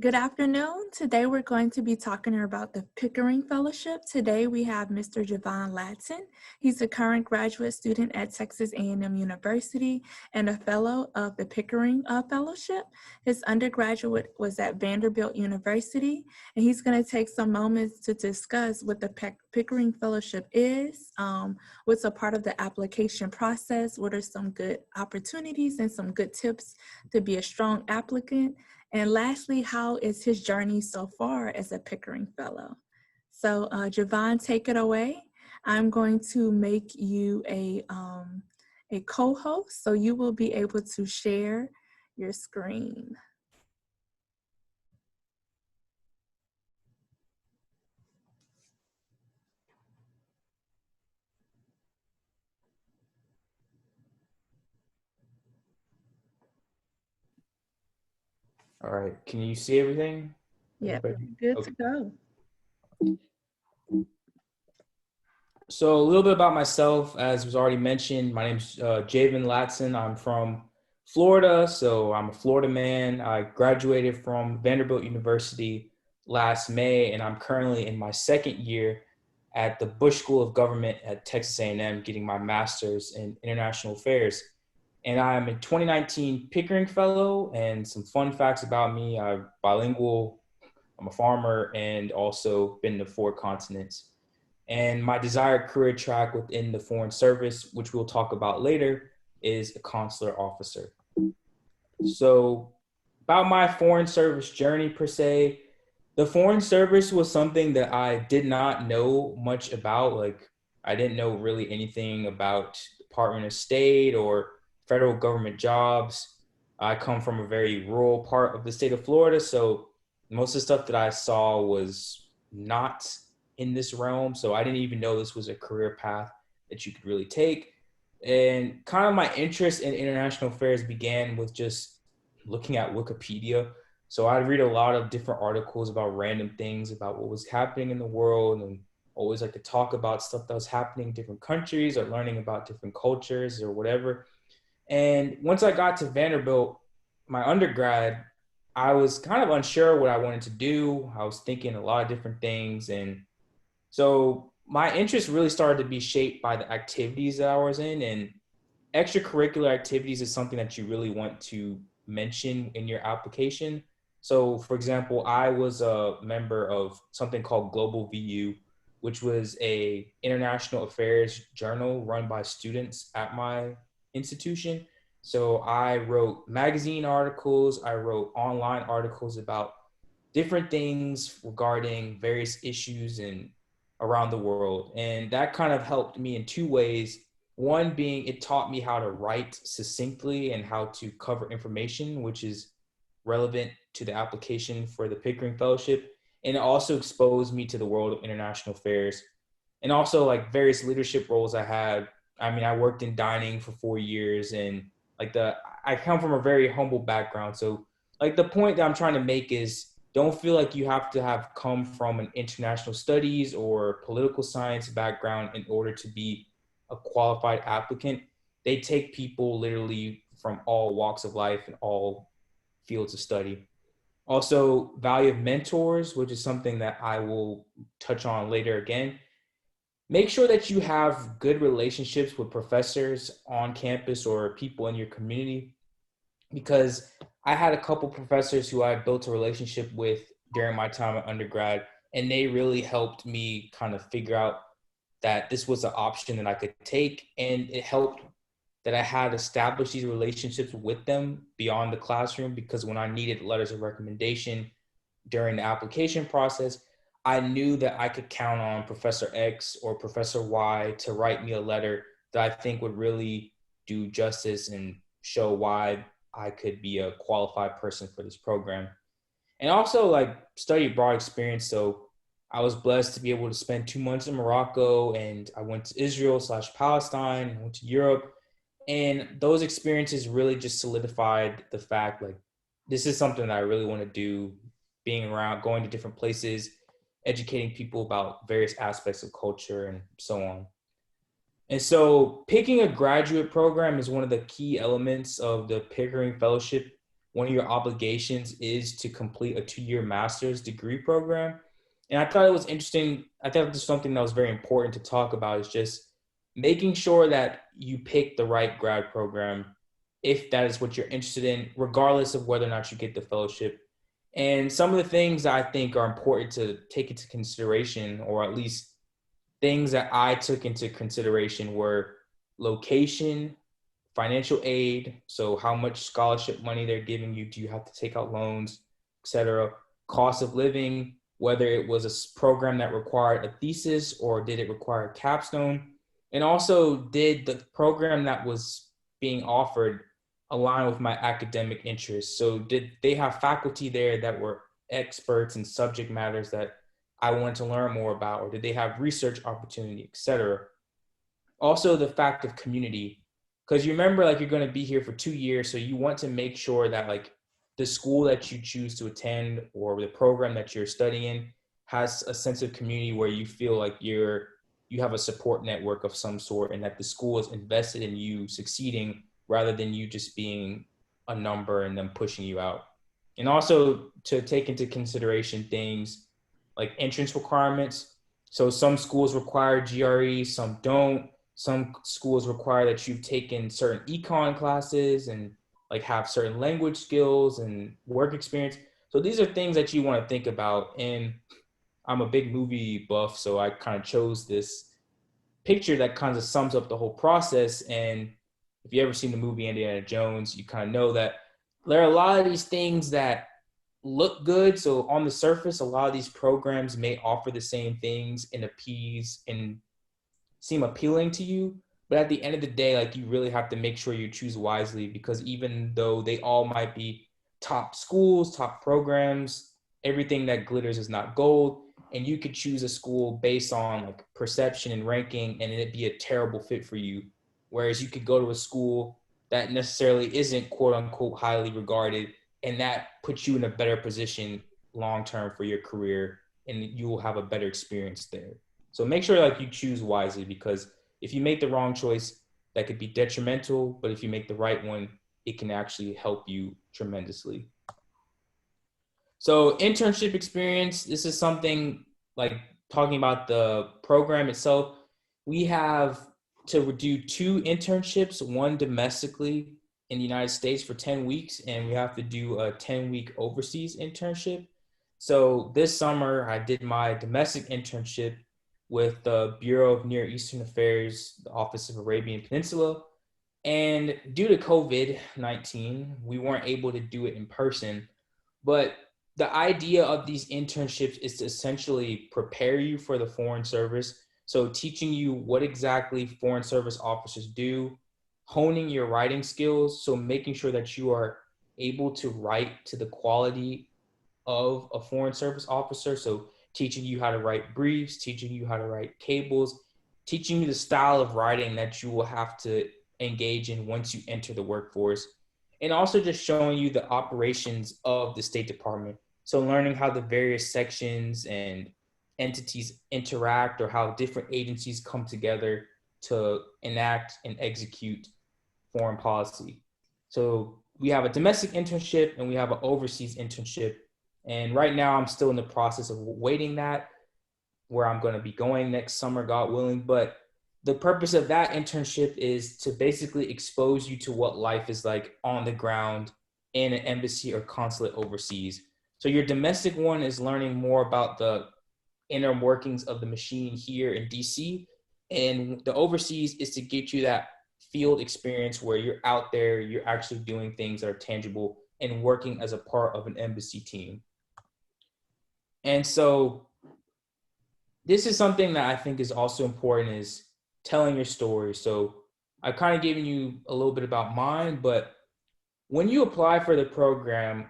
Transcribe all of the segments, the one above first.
Good afternoon. Today we're going to be talking about the Pickering Fellowship. Today we have Mr. Javon Latson. He's a current graduate student at Texas A&M University and a fellow of the Pickering Fellowship. His undergraduate was at Vanderbilt University, and he's going to take some moments to discuss what the Pickering Fellowship is, what's a part of the application process, what are some good opportunities and some good tips to be a strong applicant, and lastly, how is his journey so far as a Pickering Fellow? So Javon, take it away. I'm going to make you a co-host, so you will be able to share your screen. All right, can you see everything? Yeah, Everybody? good Okay. to go. So a little bit about myself, as was already mentioned, my name's Javon Latson. I'm from Florida, so I'm a Florida man. I graduated from Vanderbilt University last May, and I'm currently in my second year at the Bush School of Government at Texas A&M, getting my master's in international affairs. And I'm a 2019 Pickering Fellow, and some fun facts about me: I'm bilingual, I'm a farmer, and also been to 4 continents. And my desired career track within the Foreign Service, which we'll talk about later, is a consular officer. So, about my Foreign Service journey per se, the Foreign Service was something that I did not know much about. Like, I didn't know really anything about Department of State or federal government jobs. I come from a very rural part of the state of Florida, so most of the stuff that I saw was not in this realm. So I didn't even know this was a career path that you could really take. And kind of my interest in international affairs began with just looking at Wikipedia. So I'd read a lot of different articles about random things about what was happening in the world, and always like to talk about stuff that was happening in different countries or learning about different cultures or whatever. And once I got to Vanderbilt, my undergrad, I was kind of unsure what I wanted to do. I was thinking a lot of different things. And so my interest really started to be shaped by the activities that I was in. And extracurricular activities is something that you really want to mention in your application. So, for example, I was a member of something called Global VU, which was a international affairs journal run by students at my institution. So I wrote magazine articles, I wrote online articles about different things regarding various issues and around the world. And that kind of helped me in 2 ways. One being it taught me how to write succinctly and how to cover information, which is relevant to the application for the Pickering Fellowship. And it also exposed me to the world of international affairs. And also like various leadership roles I had. I mean, I worked in dining for 4 years, and I come from a very humble background. So like the point that I'm trying to make is don't feel like you have to have come from an international studies or political science background in order to be a qualified applicant. They take people literally from all walks of life and all fields of study. Also, value of mentors, which is something that I will touch on later again. Make sure that you have good relationships with professors on campus or people in your community, because I had a couple professors who I built a relationship with during my time at undergrad, and they really helped me kind of figure out that this was an option that I could take. And it helped that I had established these relationships with them beyond the classroom, because when I needed letters of recommendation during the application process, I knew that I could count on Professor X or Professor Y to write me a letter that I think would really do justice and show why I could be a qualified person for this program. And also like study abroad experience. So I was blessed to be able to spend 2 months in Morocco, and I went to Israel/Palestine, I went to Europe. And those experiences really just solidified the fact like this is something that I really want to do, being around, going to different places, educating people about various aspects of culture and so on. And so picking a graduate program is one of the key elements of the Pickering Fellowship. one of your obligations is to complete a 2-year master's degree program. And I thought it was interesting. I thought this was something that was very important to talk about, is just making sure that you pick the right grad program if that is what you're interested in, regardless of whether or not you get the fellowship. And some of the things that I think are important to take into consideration, or at least things that I took into consideration, were location, financial aid, so how much scholarship money they're giving you, do you have to take out loans, etc. Cost of living, whether it was a program that required a thesis or did it require a capstone, and also did the program that was being offered align with my academic interests. So did they have faculty there that were experts in subject matters that I wanted to learn more about, or did they have research opportunity, etc. Also the fact of community, because you remember, like, you're going to be here for 2 years, so you want to make sure that, like, the school that you choose to attend or the program that you're studying has a sense of community where you feel like you have a support network of some sort, and that the school is invested in you succeeding rather than you just being a number and them pushing you out. And also to take into consideration things like entrance requirements. So some schools require GRE, some don't. Some schools require that you've taken certain econ classes and like have certain language skills and work experience. So these are things that you want to think about. And I'm a big movie buff, so I kind of chose this picture that kind of sums up the whole process. And if you ever seen the movie Indiana Jones, you kind of know that there are a lot of these things that look good. So on the surface, a lot of these programs may offer the same things and appease and seem appealing to you. But at the end of the day, like, you really have to make sure you choose wisely, because even though they all might be top schools, top programs, everything that glitters is not gold. And you could choose a school based on like perception and ranking, and it'd be a terrible fit for you. Whereas you could go to a school that necessarily isn't quote unquote highly regarded, and that puts you in a better position long term for your career, and you will have a better experience there. So make sure like you choose wisely, because if you make the wrong choice, that could be detrimental. But if you make the right one, it can actually help you tremendously. So internship experience, this is something like talking about the program itself. We have to do 2 internships, one domestically in the United States for 10 weeks, and we have to do a 10-week overseas internship. So this summer, I did my domestic internship with the Bureau of Near Eastern Affairs, the Office of Arabian Peninsula. And due to COVID-19, we weren't able to do it in person. But the idea of these internships is to essentially prepare you for the Foreign Service. So teaching you what exactly Foreign Service officers do, honing your writing skills. So making sure that you are able to write to the quality of a Foreign Service officer. So teaching you how to write briefs, teaching you how to write cables, teaching you the style of writing that you will have to engage in once you enter the workforce. And also just showing you the operations of the State Department. So learning how the various sections and entities interact, or how different agencies come together to enact and execute foreign policy. So we have a domestic internship and we have an overseas internship. And right now I'm still in the process of waiting that, where I'm going to be going next summer, God willing. But the purpose of that internship is to basically expose you to what life is like on the ground in an embassy or consulate overseas. So your domestic one is learning more about the inner workings of the machine here in DC. And the overseas is to get you that field experience where you're out there, you're actually doing things that are tangible and working as a part of an embassy team. And so this is something that I think is also important, is telling your story. So I've kind of given you a little bit about mine, but when you apply for the program,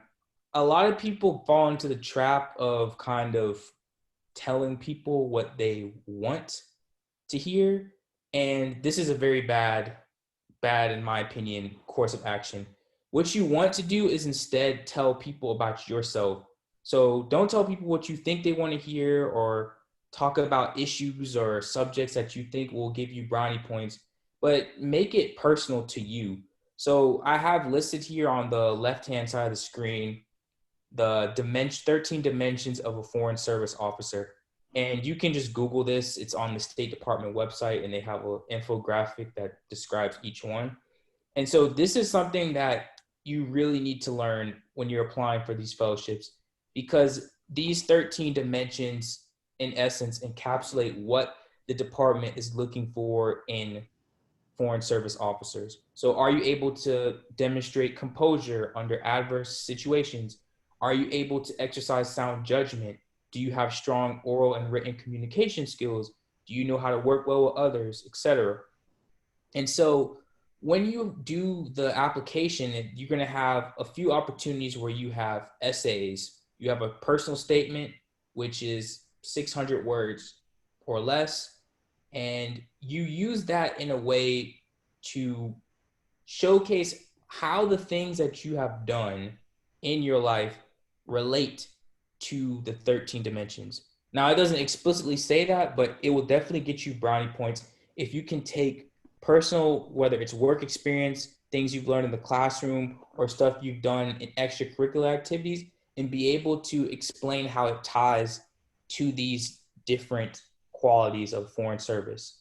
a lot of people fall into the trap of kind of telling people what they want to hear. And this is a very bad, in my opinion, course of action. What you want to do is instead tell people about yourself. So don't tell people what you think they want to hear, or talk about issues or subjects that you think will give you brownie points, but make it personal to you. So I have listed here on the left-hand side of the screen the 13 dimensions of a foreign service officer. And you can just Google this. It's on the State Department website, and they have an infographic that describes each one. And so this is something that you really need to learn when you're applying for these fellowships, because these 13 dimensions, in essence, encapsulate what the department is looking for in foreign service officers. So are you able to demonstrate composure under adverse situations? Are you able to exercise sound judgment? Do you have strong oral and written communication skills? Do you know how to work well with others, etc.? And so when you do the application, you're going to have a few opportunities where you have essays. You have a personal statement, which is 600 words or less. And you use that in a way to showcase how the things that you have done in your life relate to the 13 dimensions. Now, it doesn't explicitly say that, but it will definitely get you brownie points if you can take personal, whether it's work experience, things you've learned in the classroom, or stuff you've done in extracurricular activities, and be able to explain how it ties to these different qualities of foreign service.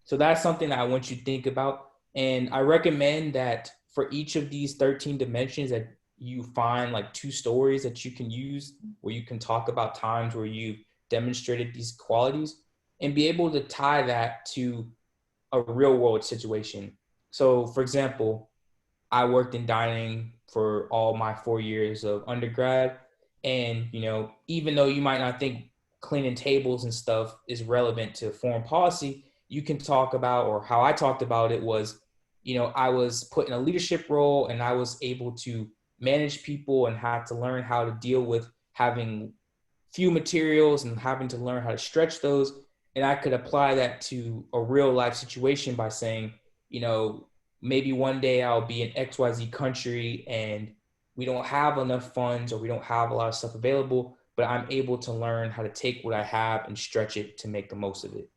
So that's something that I want you to think about. And I recommend that for each of these 13 dimensions that you find like 2 stories that you can use where you can talk about times where you've demonstrated these qualities and be able to tie that to a real world situation. So for example, I worked in dining for all my 4 years of undergrad. And, even though you might not think cleaning tables and stuff is relevant to foreign policy, you can talk about, or how I talked about it was, I was put in a leadership role and I was able to manage people and had to learn how to deal with having few materials and having to learn how to stretch those. And I could apply that to a real life situation by saying, you know, maybe one day I'll be in XYZ country and we don't have enough funds or we don't have a lot of stuff available, but I'm able to learn how to take what I have and stretch it to make the most of it.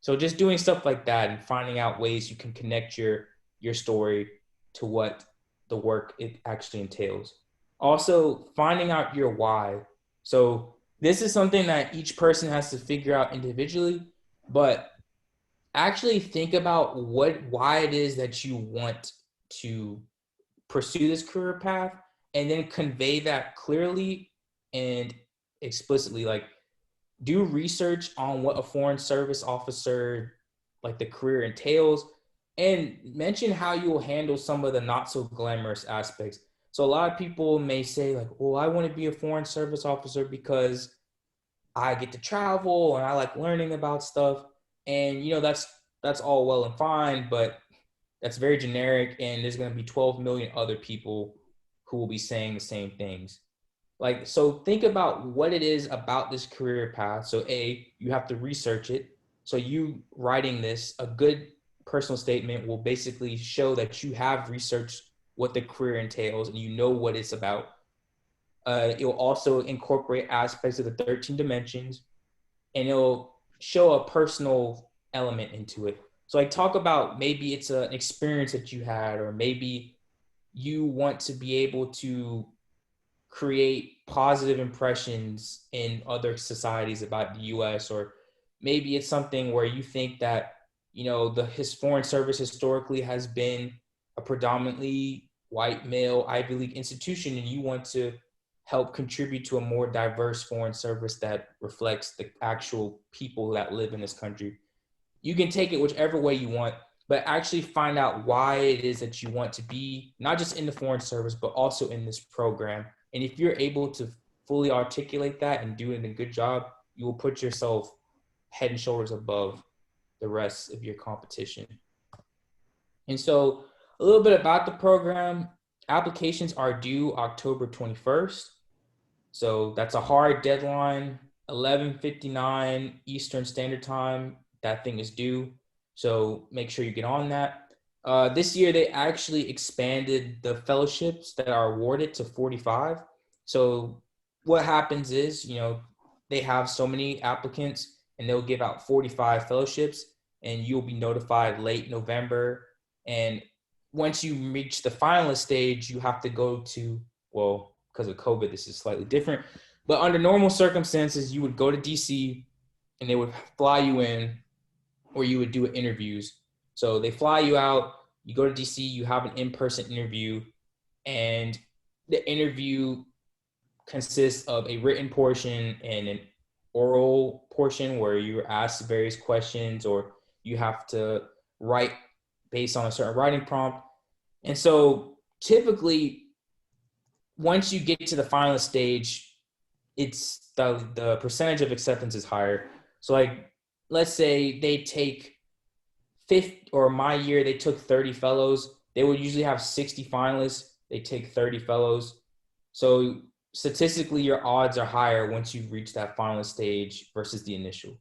So just doing stuff like that and finding out ways you can connect your story to what the work it actually entails. Also, finding out your why. So this is something that each person has to figure out individually, but actually think about why it is that you want to pursue this career path, and then convey that clearly and explicitly. Like, do research on what a foreign service officer, like the career entails, and mention how you will handle some of the not so glamorous aspects. So a lot of people may say like, well, I want to be a foreign service officer because I get to travel and I like learning about stuff. And that's all well and fine, but that's very generic, and there's going to be 12 million other people who will be saying the same things. Like, so think about what it is about this career path. So you have to research it. So you writing this, a good personal statement will basically show that you have researched what the career entails and you know what it's about. It will also incorporate aspects of the 13 dimensions, and it'll show a personal element into it. So I talk about maybe it's an experience that you had, or maybe you want to be able to create positive impressions in other societies about the US, or maybe it's something where you think that, his foreign service historically has been a predominantly white male Ivy League institution, and you want to help contribute to a more diverse foreign service that reflects the actual people that live in this country. You can take it whichever way you want, but actually find out why it is that you want to be not just in the foreign service, but also in this program. And if you're able to fully articulate that and do it in a good job, you will put yourself head and shoulders above the rest of your competition. And so a little bit about the program. Applications are due October 21st. So that's a hard deadline, 11:59 Eastern Standard Time. That thing is due. So make sure you get on that. This year, they actually expanded the fellowships that are awarded to 45. So what happens is, they have so many applicants and they'll give out 45 fellowships, and you'll be notified late November. And once you reach the finalist stage, you have to go to, well, because of COVID, this is slightly different. But under normal circumstances, you would go to DC and they would fly you in, or you would do interviews. So they fly you out, you go to DC, you have an in-person interview, and the interview consists of a written portion and an oral portion where you're asked various questions or you have to write based on a certain writing prompt. And so typically, once you get to the final stage, it's the percentage of acceptance is higher. So like, let's say they take 50, or my year, they took 30 fellows. They would usually have 60 finalists. They take 30 fellows. So statistically, your odds are higher once you reach that final stage versus the initial.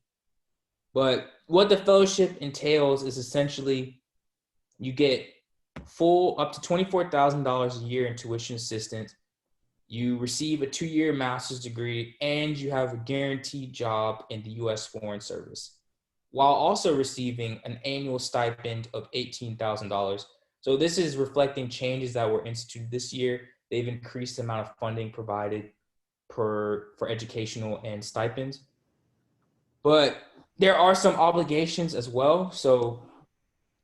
But what the fellowship entails is essentially you get full up to $24,000 a year in tuition assistance. You receive a 2-year master's degree, and you have a guaranteed job in the U.S. Foreign Service, while also receiving an annual stipend of $18,000. So this is reflecting changes that were instituted this year. They've increased the amount of funding provided for educational and stipends. But there are some obligations as well. So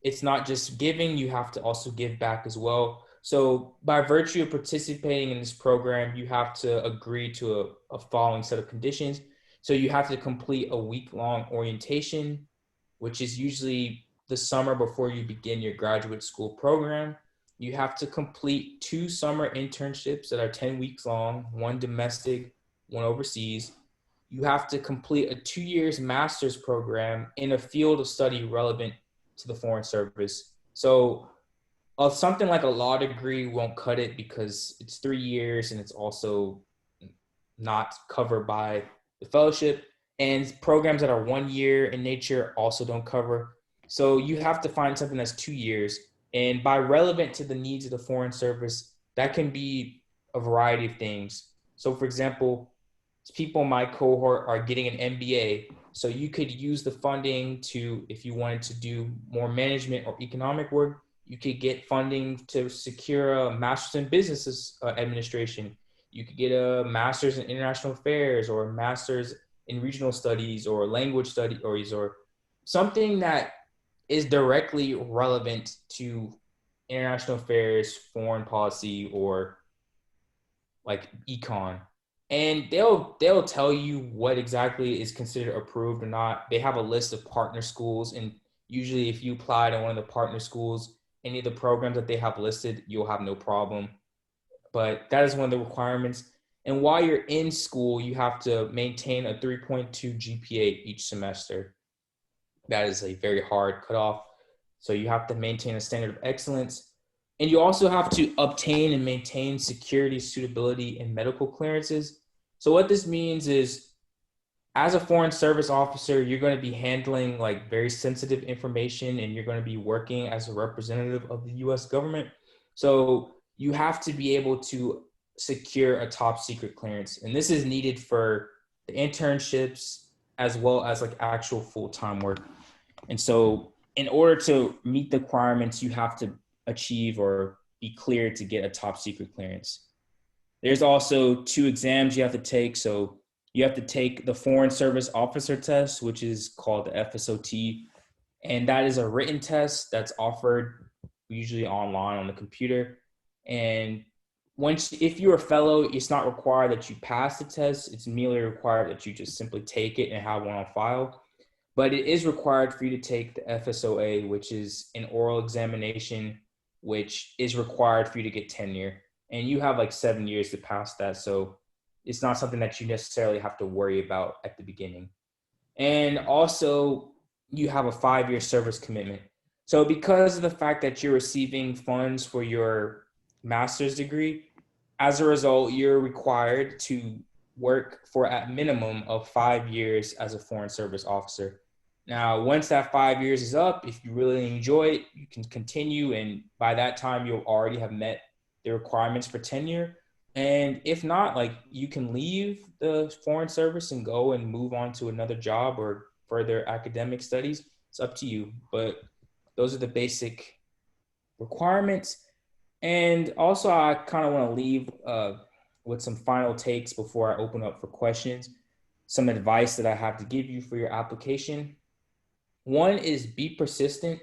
it's not just giving, you have to also give back as well. So by virtue of participating in this program, you have to agree to a following set of conditions. So you have to complete a week-long orientation, which is usually the summer before you begin your graduate school program. You have to complete 2 summer internships that are 10 weeks long, one domestic, one overseas. You have to complete a 2 years master's program in a field of study relevant to the Foreign Service. So something like a law degree won't cut it because it's 3 years and it's also not covered by the fellowship. And programs that are 1 year in nature also don't cover. So you have to find something that's 2 years. And by relevant to the needs of the Foreign Service, that can be a variety of things. So, for example, people in my cohort are getting an MBA. So you could use the funding to, if you wanted to do more management or economic work, you could get funding to secure a master's in business administration. You could get a master's in international affairs or a master's in regional studies or language studies or something that is directly relevant to international affairs, foreign policy, or like econ. And they'll tell you what exactly is considered approved or not. They have a list of partner schools, and usually if you apply to one of the partner schools, any of the programs that they have listed, you'll have no problem. But that is one of the requirements. And while you're in school, you have to maintain a 3.2 GPA each semester. That is a very hard cutoff. So you have to maintain a standard of excellence. And you also have to obtain and maintain security, suitability, and medical clearances. So what this means is, as a foreign service officer, you're going to be handling like very sensitive information and you're going to be working as a representative of the US government. So you have to be able to secure a top secret clearance. And this is needed for the internships as well as like actual full-time work. And so in order to meet the requirements, you have to achieve or be cleared to get a top secret clearance. There's also 2 exams you have to take. So you have to take the Foreign Service Officer Test, which is called the FSOT. And that is a written test that's offered usually online on the computer. And if you're a fellow, it's not required that you pass the test. It's merely required that you just simply take it and have one on file. But it is required for you to take the FSOA, which is an oral examination, which is required for you to get tenure. And you have like 7 years to pass that. So it's not something that you necessarily have to worry about at the beginning. And also, you have a 5-year service commitment. So because of the fact that you're receiving funds for your master's degree, as a result, you're required to work for at minimum of 5 years as a foreign service officer. Now, once that 5 years is up, if you really enjoy it, you can continue. And by that time, you'll already have met the requirements for tenure. And if not, like you can leave the foreign service and go and move on to another job or further academic studies. It's up to you. But those are the basic requirements. And also, I kind of want to leave with some final takes before I open up for questions. Some advice that I have to give you for your application. One is be persistent.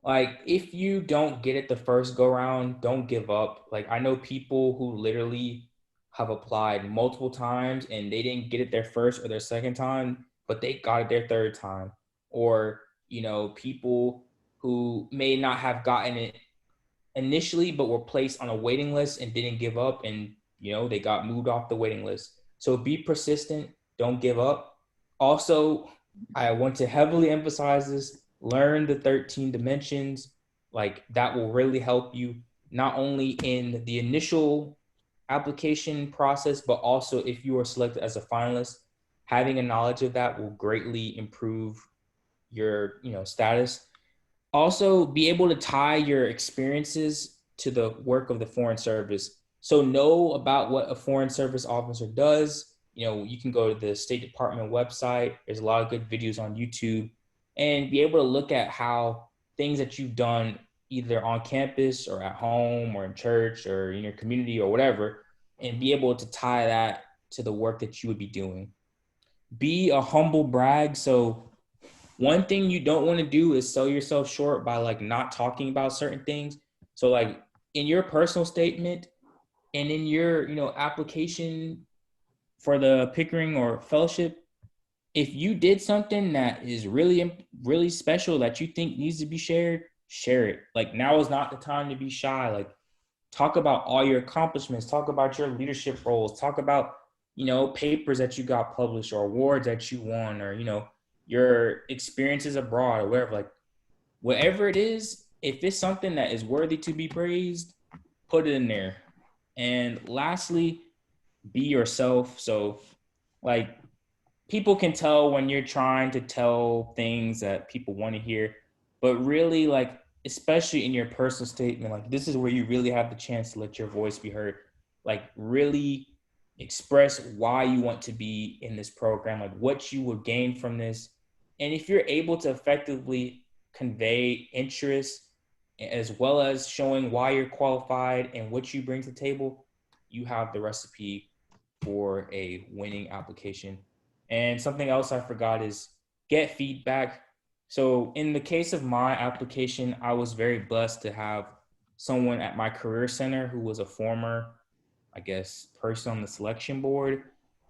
Like, if you don't get it the first go round, don't give up. Like, I know people who literally have applied multiple times and they didn't get it their first or their second time, but they got it their third time. Or, people who may not have gotten it initially, but were placed on a waiting list and didn't give up, and they got moved off the waiting list. So be persistent, don't give up. Also, I want to heavily emphasize this: learn the 13 dimensions. Like, that will really help you not only in the initial application process, but also if you are selected as a finalist. Having a knowledge of that will greatly improve your status. Also, be able to tie your experiences to the work of the Foreign Service. So know about what a Foreign Service officer does. You can go to the State Department website. There's a lot of good videos on YouTube, and be able to look at how things that you've done either on campus or at home or in church or in your community or whatever, and be able to tie that to the work that you would be doing. Be a humble brag. So one thing you don't want to do is sell yourself short by like not talking about certain things. So like in your personal statement and in your, application for the Pickering or fellowship, if you did something that is really really special that you think needs to be shared, share it. Like, now is not the time to be shy. Like, talk about all your accomplishments, talk about your leadership roles, talk about papers that you got published or awards that you won, or your experiences abroad or wherever. Like, whatever it is, if it's something that is worthy to be praised, put it in there. And lastly, be yourself. So, like, people can tell when you're trying to tell things that people want to hear, but really, like, especially in your personal statement, like, this is where you really have the chance to let your voice be heard. Like, really express why you want to be in this program, like what you would gain from this. And if you're able to effectively convey interest as well as showing why you're qualified and what you bring to the table, you have the recipe for a winning application. And something else I forgot is get feedback. So in the case of my application, I was very blessed to have someone at my career center who was a former, I guess, person on the selection board.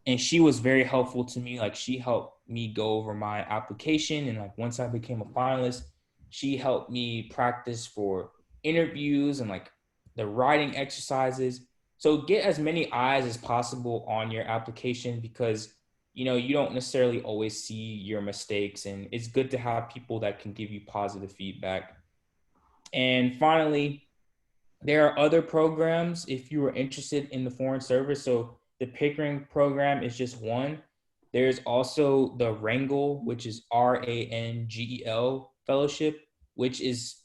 And she was very helpful to me. Like, she helped me go over my application. And like, once I became a finalist, she helped me practice for interviews and like the writing exercises. So get as many eyes as possible on your application, because you don't necessarily always see your mistakes, and it's good to have people that can give you positive feedback. And finally, there are other programs if you are interested in the Foreign Service. So the Pickering program is just one. There's also the Rangel, which is Rangel Fellowship, which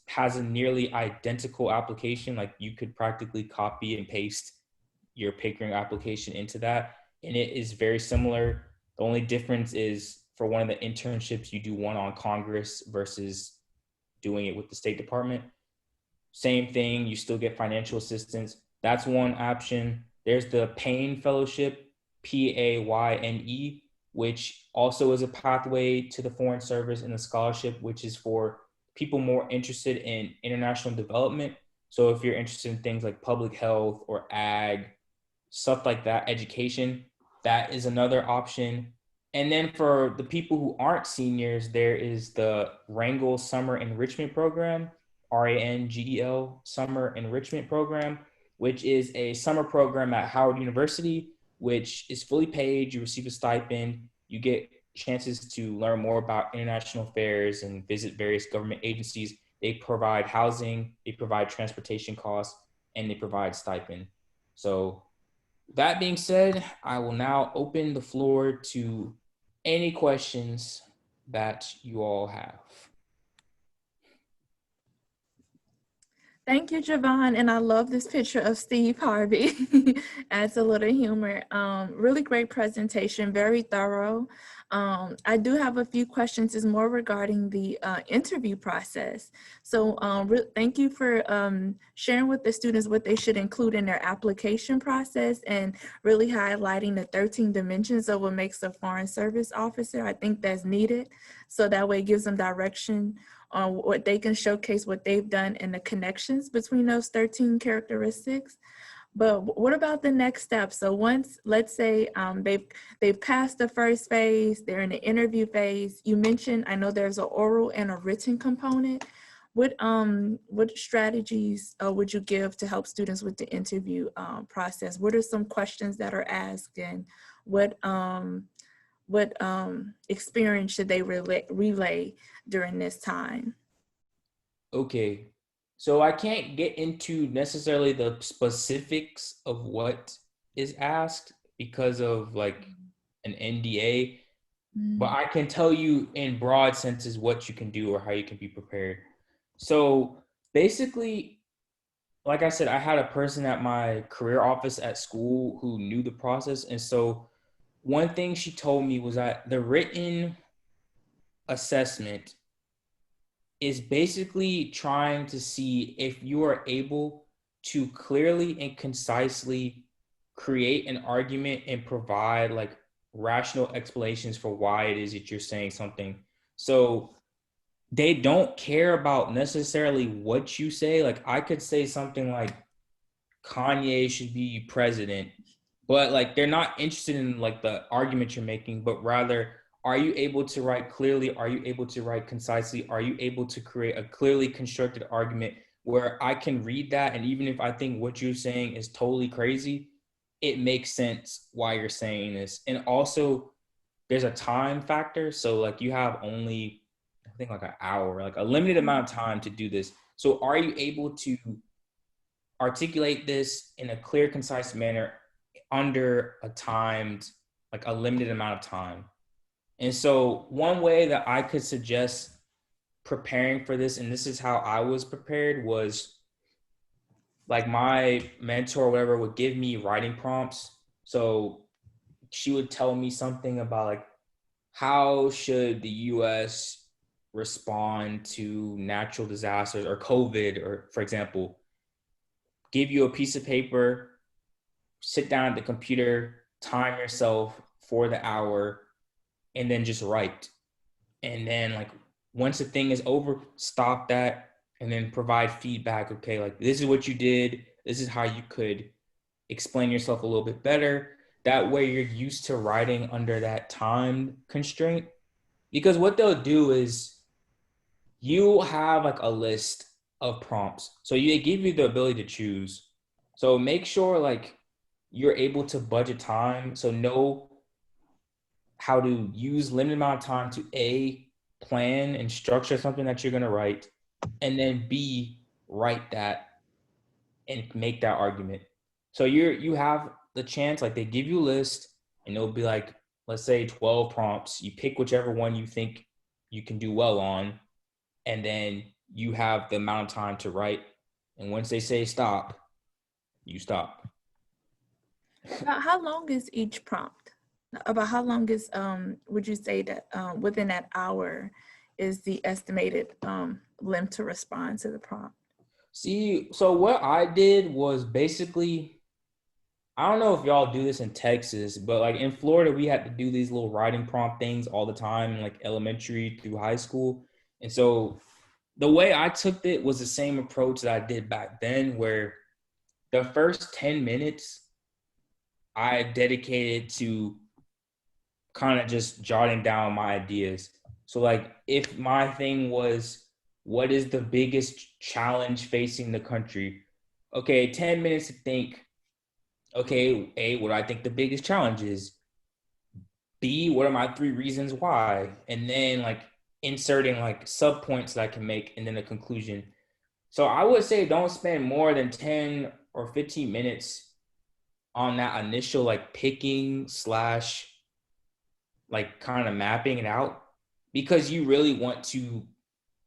has a nearly identical application. Like, you could practically copy and paste your Pickering application into that, and it is very similar. The only difference is for one of the internships, you do one on Congress versus doing it with the State Department. Same thing, you still get financial assistance. That's one option. There's the Payne Fellowship, Payne, which also is a pathway to the Foreign Service, and a scholarship, which is for people more interested in international development. So if you're interested in things like public health or ag, stuff like that, education, that is another option. And then for the people who aren't seniors, there is the Rangel Summer Enrichment Program, Rangel Summer Enrichment Program, which is a summer program at Howard University, which is fully paid. You receive a stipend. You get chances to learn more about international affairs and visit various government agencies. They provide housing, they provide transportation costs, and they provide stipend. So that being said, I will now open the floor to any questions that you all have. Thank you, Javon. And I love this picture of Steve Harvey. Adds a little humor. Really great presentation, very thorough. I do have a few questions. Is more regarding the interview process. So thank you for sharing with the students what they should include in their application process and really highlighting the 13 dimensions of what makes a foreign service officer. I think that's needed. So that way it gives them direction on what they can showcase what they've done and the connections between those 13 characteristics. But what about the next step? So once, let's say they've passed the first phase, they're in the interview phase. You mentioned, I know there's an oral and a written component. What strategies would you give to help students with the interview process? What are some questions that are asked, and what experience should they relay during this time? Okay. So I can't get into necessarily the specifics of what is asked because of like an NDA, but Mm, I can tell you in broad senses what you can do or how you can be prepared. So basically, like I said, I had a person at my career office at school who knew the process. And so one thing she told me was that the written assessment is basically trying to see if you are able to clearly and concisely create an argument and provide like rational explanations for why it is that you're saying something. So they don't care about necessarily what you say. Like I could say something like Kanye should be president, but like they're not interested in like the argument you're making, but rather are you able to write clearly? Are you able to write concisely? Are you able to create a clearly constructed argument where I can read that, and even if I think what you're saying is totally crazy, it makes sense why you're saying this. And also there's a time factor, so like you have only I think like an hour, like a limited amount of time to do this. So are you able to articulate this in a clear, concise manner under a timed, like a limited amount of time? And so, one way that I could suggest preparing for this, and this is how I was prepared, was like my mentor or whatever would give me writing prompts. So she would tell me something about like how should the US respond to natural disasters or COVID, or for example, give you a piece of paper, sit down at the computer, time yourself for the hour, and then just write. And then like once the thing is over, stop that and then provide feedback. Okay, like this is what you did. This is how you could explain yourself a little bit better. That way you're used to writing under that time constraint. Because what they'll do is you have like a list of prompts. So they give you the ability to choose. So make sure like you're able to budget time. So know how to use limited amount of time to A, plan and structure something that you're gonna write, and then B, write that and make that argument. So you have the chance, like they give you a list and it'll be like, let's say 12 prompts. You pick whichever one you think you can do well on, and then you have the amount of time to write. And once they say stop, you stop. about how long is each prompt? About how long is would you say that within that hour is the estimated length to respond to the prompt? See, so what I did was basically, I don't know if y'all do this in Texas, but like in Florida, we had to do these little writing prompt things all the time, like elementary through high school. And so the way I took it was the same approach that I did back then, where the first 10 minutes I dedicated to kind of just jotting down my ideas. So, like, if my thing was, what is the biggest challenge facing the country? Okay, 10 minutes to think, okay, A, what do I think the biggest challenge is? B, what are my three reasons why? And then, like, inserting like sub points that I can make and then a conclusion. So, I would say don't spend more than 10 or 15 minutes on that initial like picking slash like kind of mapping it out, because you really want to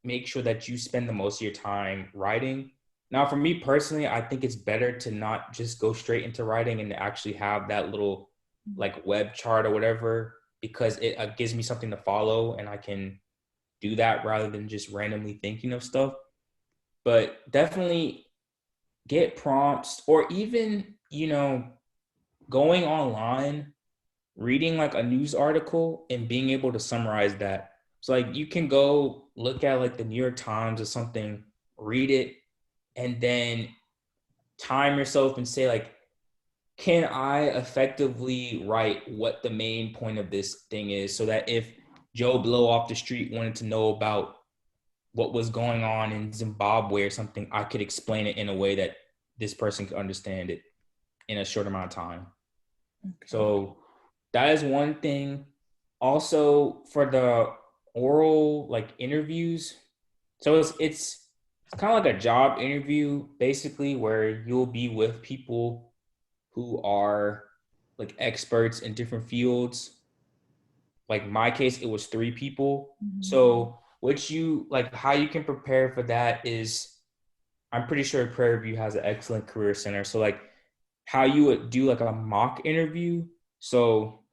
make sure that you spend the most of your time writing. Now, for me personally, I think it's better to not just go straight into writing and to actually have that little like web chart or whatever, because it gives me something to follow and I can do that rather than just randomly thinking of stuff. But definitely get prompts, or even, going online, reading like a news article and being able to summarize that. So like you can go look at like the New York Times or something, read it, and then time yourself and say like, can I effectively write what the main point of this thing is, so that if Joe Blow off the street wanted to know about what was going on in Zimbabwe or something, I could explain it in a way that this person could understand it in a short amount of time. Okay. So that is one thing. Also for the oral like interviews, so it's kind of like a job interview basically, where you'll be with people who are like experts in different fields. Like my case, it was three people. Mhm. So what you like, how you can prepare for that is, I'm pretty sure Prairie View has an excellent career center. So like how you would do like a mock interview. So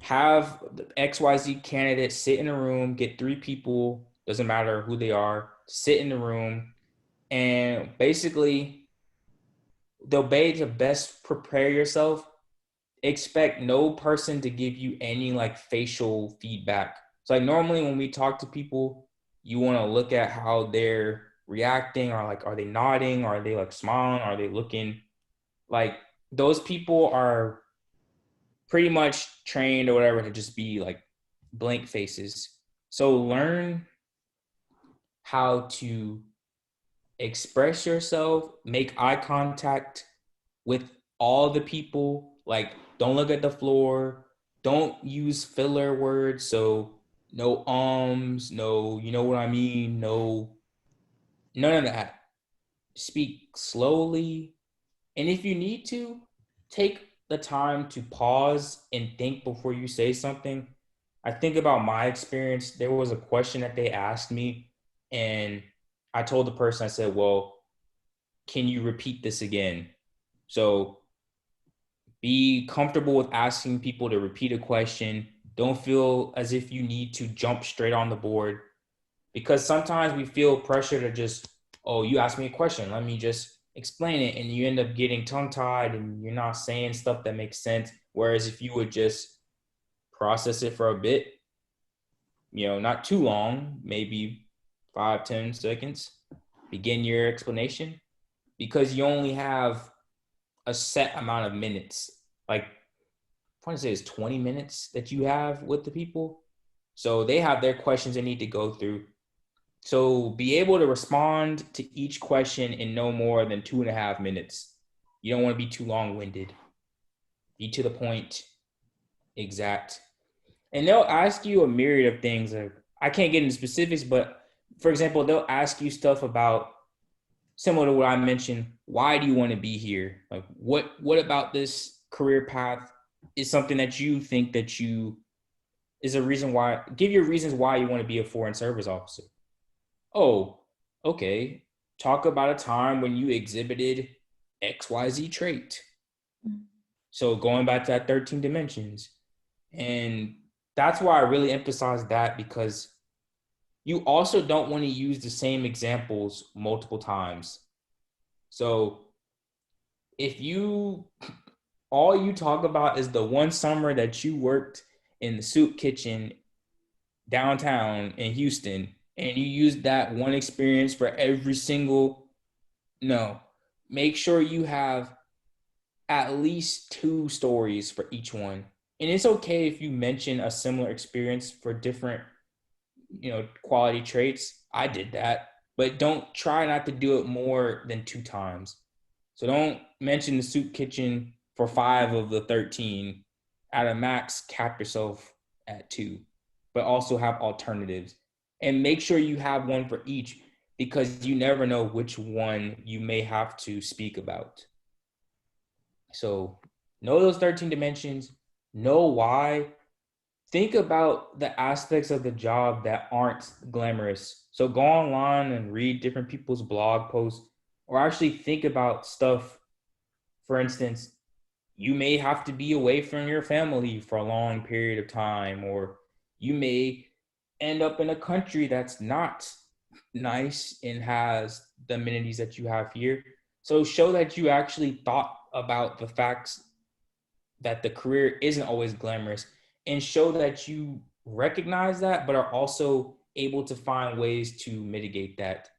have the XYZ candidate sit in a room, get three people, doesn't matter who they are, sit in the room, and basically the way to best prepare yourself, expect no person to give you any like facial feedback. So like normally when we talk to people, you want to look at how they're reacting, or like, are they nodding, are they like smiling, are they looking like, those people are pretty much trained or whatever to just be like blank faces. So learn how to express yourself, make eye contact with all the people. Like, don't look at the floor. Don't use filler words. So no ums, no, you know what I mean? No, none of that. Speak slowly. And if you need to, take the time to pause and think before you say something. I think about my experience. There was a question that they asked me, and I told the person, I said, well, can you repeat this again? So be comfortable with asking people to repeat a question. Don't feel as if you need to jump straight on the board, because sometimes we feel pressure to just, oh, you asked me a question, let me just explain it. And you end up getting tongue tied and you're not saying stuff that makes sense. Whereas if you would just process it for a bit, not too long, maybe 5-10 seconds, begin your explanation, because you only have a set amount of minutes. Like, I want to say it's 20 minutes that you have with the people. So they have their questions they need to go through. So be able to respond to each question in no more than 2.5 minutes. You don't want to be too long winded. Be to the point, exact. And they'll ask you a myriad of things. Like, I can't get into specifics, but for example, they'll ask you stuff about, similar to what I mentioned. Why do you want to be here? Like, what about this career path is something that you think that you is a reason why? Give your reasons why you want to be a foreign service officer. Oh, okay. Talk about a time when you exhibited XYZ trait. So going back to that 13 dimensions. And that's why I really emphasize that, because you also don't want to use the same examples multiple times. So if you all you talk about is the one summer that you worked in the soup kitchen downtown in Houston, and you use that one experience for every single, no, make sure you have at least two stories for each one. And it's okay if you mention a similar experience for different, quality traits. I did that, but don't try not to do it more than two times. So don't mention the soup kitchen for 5 of the 13. At a max, cap yourself at two, but also have alternatives. And make sure you have one for each, because you never know which one you may have to speak about. So know those 13 dimensions, know why. Think about the aspects of the job that aren't glamorous. So go online and read different people's blog posts. or actually think about stuff. For instance, you may have to be away from your family for a long period of time, or you may end up in a country that's not nice and has the amenities that you have here. So show that you actually thought about the facts that the career isn't always glamorous, and show that you recognize that but are also able to find ways to mitigate that,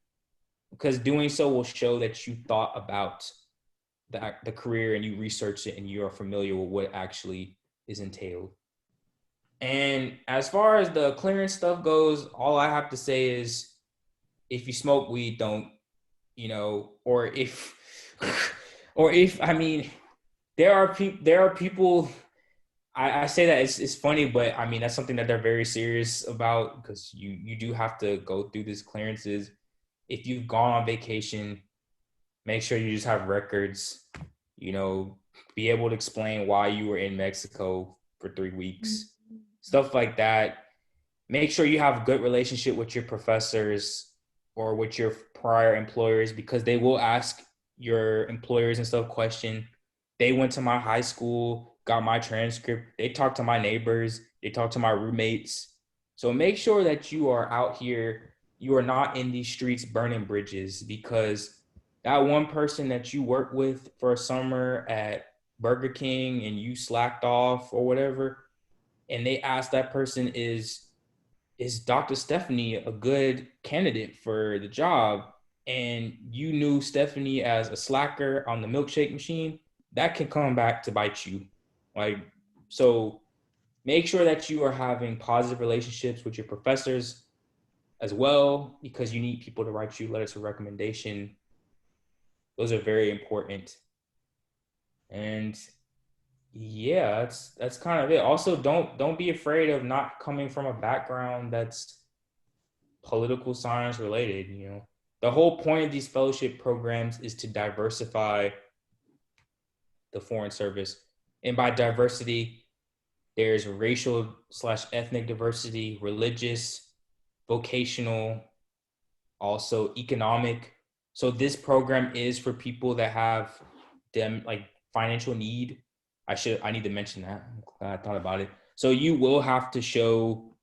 because doing so will show that you thought about the career and you researched it and you are familiar with what actually is entailed. And as far as the clearance stuff goes, all I have to say is if you smoke weed, don't, or if, or if, I mean, there are people. I say that it's funny, but I mean that's something that they're very serious about, because you do have to go through these clearances. If you've gone on vacation, make sure you just have records, you know, be able to explain why you were in Mexico for 3 weeks, stuff like that. Make sure you have a good relationship with your professors or with your prior employers, because they will ask your employers and stuff question. They went to my high school, got my transcript, they talked to my neighbors, they talked to my roommates. So make sure that you are out here, you are not in these streets burning bridges, because that one person that you work with for a summer at Burger King and you slacked off or whatever, and they ask that person, is Dr. Stephanie a good candidate for the job? And you knew Stephanie as a slacker on the milkshake machine, that can come back to bite you. Like, so make sure that you are having positive relationships with your professors as well, because you need people to write you letters of recommendation. Those are very important. And yeah, that's kind of it. Also, don't be afraid of not coming from a background that's political science related. The whole point of these fellowship programs is to diversify the foreign service. And by diversity, there's racial slash ethnic diversity, religious, vocational, also economic. So this program is for people that have them like financial need. I need to mention that. I thought about it. So you will have to show,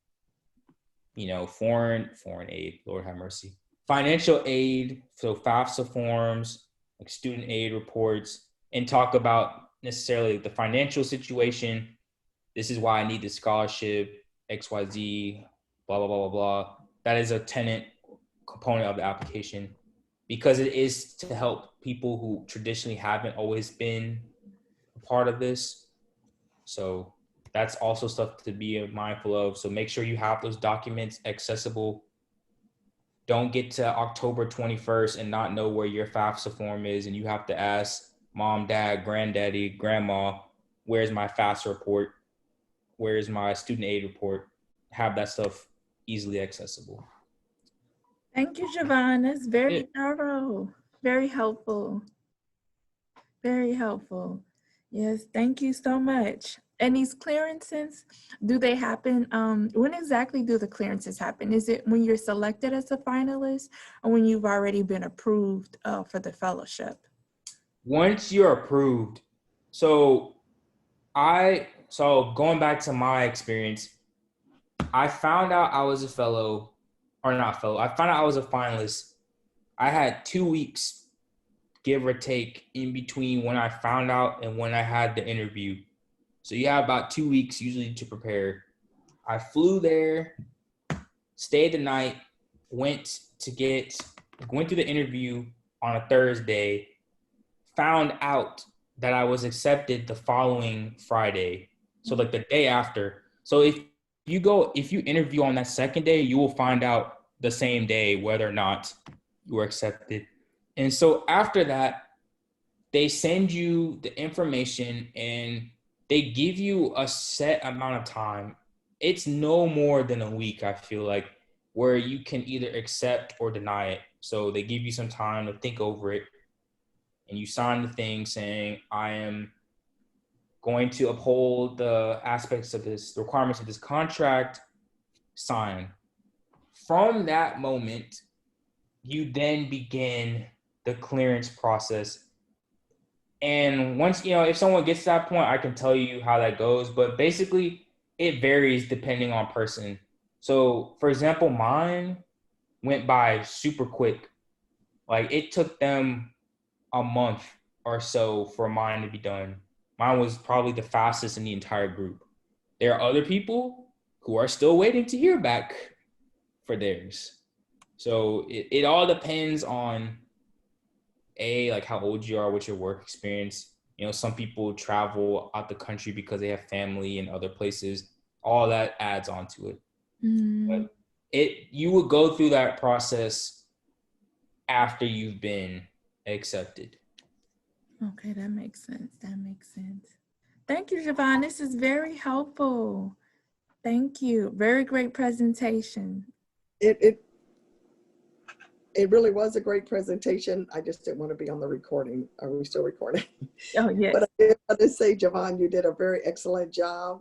foreign aid, Lord have mercy, financial aid, so FAFSA forms, like student aid reports, and talk about necessarily the financial situation. This is why I need the scholarship, XYZ, blah, blah, blah, blah, blah. That is a tenant component of the application, because it is to help people who traditionally haven't always been a part of this. So that's also stuff to be mindful of. So make sure you have those documents accessible. Don't get to October 21st and not know where your FAFSA form is, and you have to ask mom, dad, granddaddy, grandma, where's my FAFSA report? Where's my student aid report? Have that stuff easily accessible. Thank you, Javon. That's Yeah. very thorough, very helpful, very helpful. Yes, thank you so much. And these clearances, do they happen? When exactly do the clearances happen? Is it when you're selected as a finalist, or when you've already been approved for the fellowship? Once you're approved, so so going back to my experience, I found out I was a fellow, or not fellow. I found out I was a finalist. I had 2 weeks, give or take, in between when I found out and when I had the interview. So you have about 2 weeks usually to prepare. I flew there, stayed the night, went to get went through the interview on a Thursday, found out that I was accepted the following Friday. So like the day after. So if you interview on that second day, you will find out the same day whether or not you were accepted. And so after that, they send you the information and they give you a set amount of time. It's no more than a week, I feel like, where you can either accept or deny it. So they give you some time to think over it, and you sign the thing saying, I am going to uphold the aspects of this, the requirements of this contract, sign. From that moment, you then begin the clearance process. And once, if someone gets to that point, I can tell you how that goes. But basically, it varies depending on person. So, for example, mine went by super quick. Like it took them a month or so for mine to be done. Mine was probably the fastest in the entire group. There are other people who are still waiting to hear back for theirs. So it all depends on like how old you are with your work experience. Some people travel out the country because they have family in other places. All that adds on to it. Mm, But you would go through that process after you've been accepted. okay, that makes sense. That makes sense. Thank you, Javon. This is very helpful. Thank you. Very great presentation. It, it, it really was a great presentation. I just didn't want to be on the recording. Are we still recording? Oh, yes. But I did want to say, Javon, you did a very excellent job.